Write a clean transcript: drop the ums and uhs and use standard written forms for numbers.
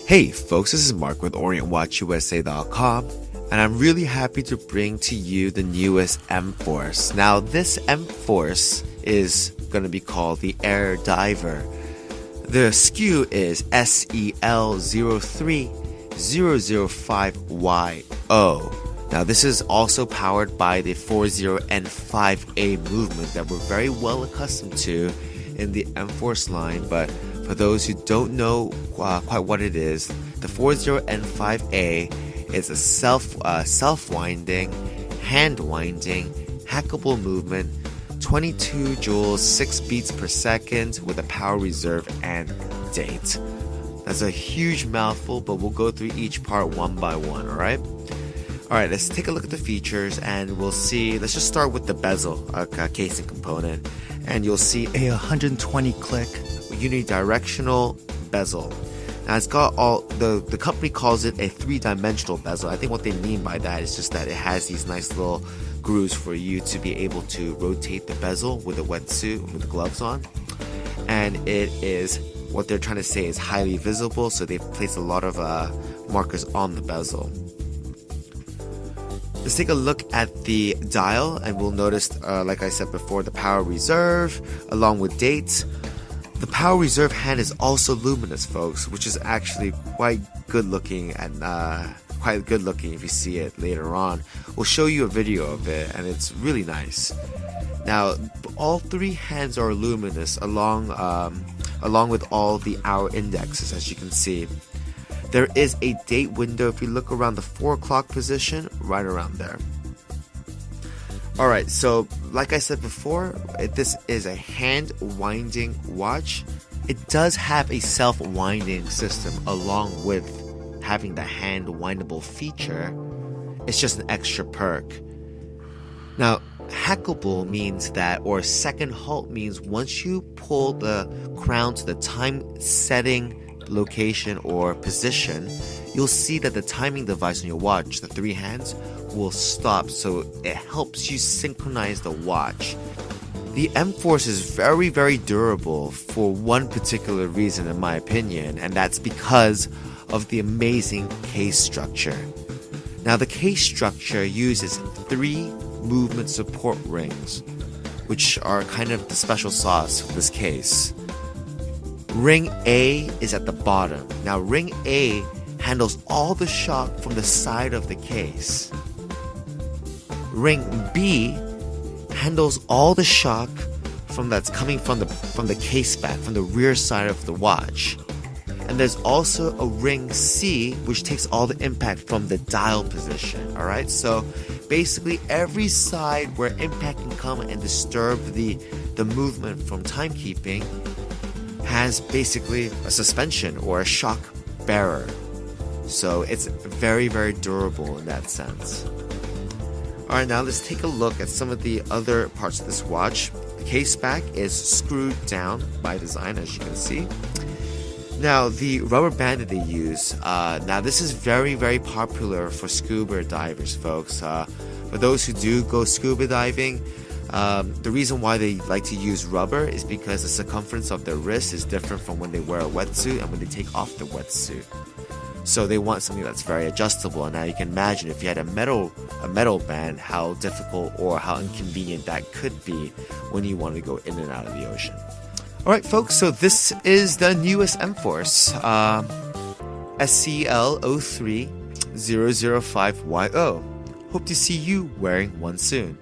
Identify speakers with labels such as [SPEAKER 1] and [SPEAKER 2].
[SPEAKER 1] Hey folks, this is Mark with OrientWatchUSA.com, and I'm really happy to bring to you the newest M-Force. Now this M-Force is going to be called the Air Diver. The SKU is SEL03005Y0. Now this is also powered by the 40 and 5A movement that we're very well accustomed to in the M-Force line, but for those who don't know quite what it is, the 40 and 5A is a self-winding, hand-winding, hackable movement, 22 joules, 6 beats per second with a power reserve and date. That's a huge mouthful, but we'll go through each part one by one, alright? Alright, let's take a look at the features and we'll see. Let's just start with the bezel casing component, and you'll see a 120 click unidirectional bezel. Now it's got all the company calls it a 3-dimensional bezel. I think what they mean by that is just that it has these nice little grooves for you to be able to rotate the bezel with a wetsuit with the gloves on, and it is what they're trying to say is highly visible, so they've placed a lot of markers on the bezel. Let's take a look at the dial, and we'll notice, like I said before, the power reserve along with dates. The power reserve hand is also luminous, folks, which is actually quite good looking, and quite good looking if you see it later on. We'll show you a video of it, and it's really nice. Now, all three hands are luminous along with all the hour indexes, as you can see. There is a date window if you look around the 4 o'clock position, right around there. Alright, so like I said before, this is a hand-winding watch. It does have a self-winding system along with having the hand-windable feature. It's just an extra perk. Now, hackable means that, or second halt means once you pull the crown to the time setting location or position, you'll see that the timing device on your watch, the 3 hands, will stop, so it helps you synchronize the watch. The M-Force is very, very durable for one particular reason, in my opinion, and that's because of the amazing case structure. Now, the case structure uses 3 movement support rings, which are kind of the special sauce for this case. Ring A is at the bottom. Now, ring A handles all the shock from the side of the case. Ring B handles all the shock that's coming from the case back, from the rear side of the watch. And there's also a ring C, which takes all the impact from the dial position. Alright, so basically every side where impact can come and disturb the movement from timekeeping has basically a suspension or a shock bearer. So it's very, very durable in that sense. Alright, now let's take a look at some of the other parts of this watch. The case back is screwed down by design, as you can see. Now, the rubber band that they use, now this is very, very popular for scuba divers, folks. For those who do go scuba diving, the reason why they like to use rubber is because the circumference of their wrist is different from when they wear a wetsuit and when they take off the wetsuit. So they want something that's very adjustable. And now you can imagine if you had a metal band, how difficult or how inconvenient that could be when you want to go in and out of the ocean. Alright folks, so this is the newest M-Force, SEL03005Y0. Hope to see you wearing one soon.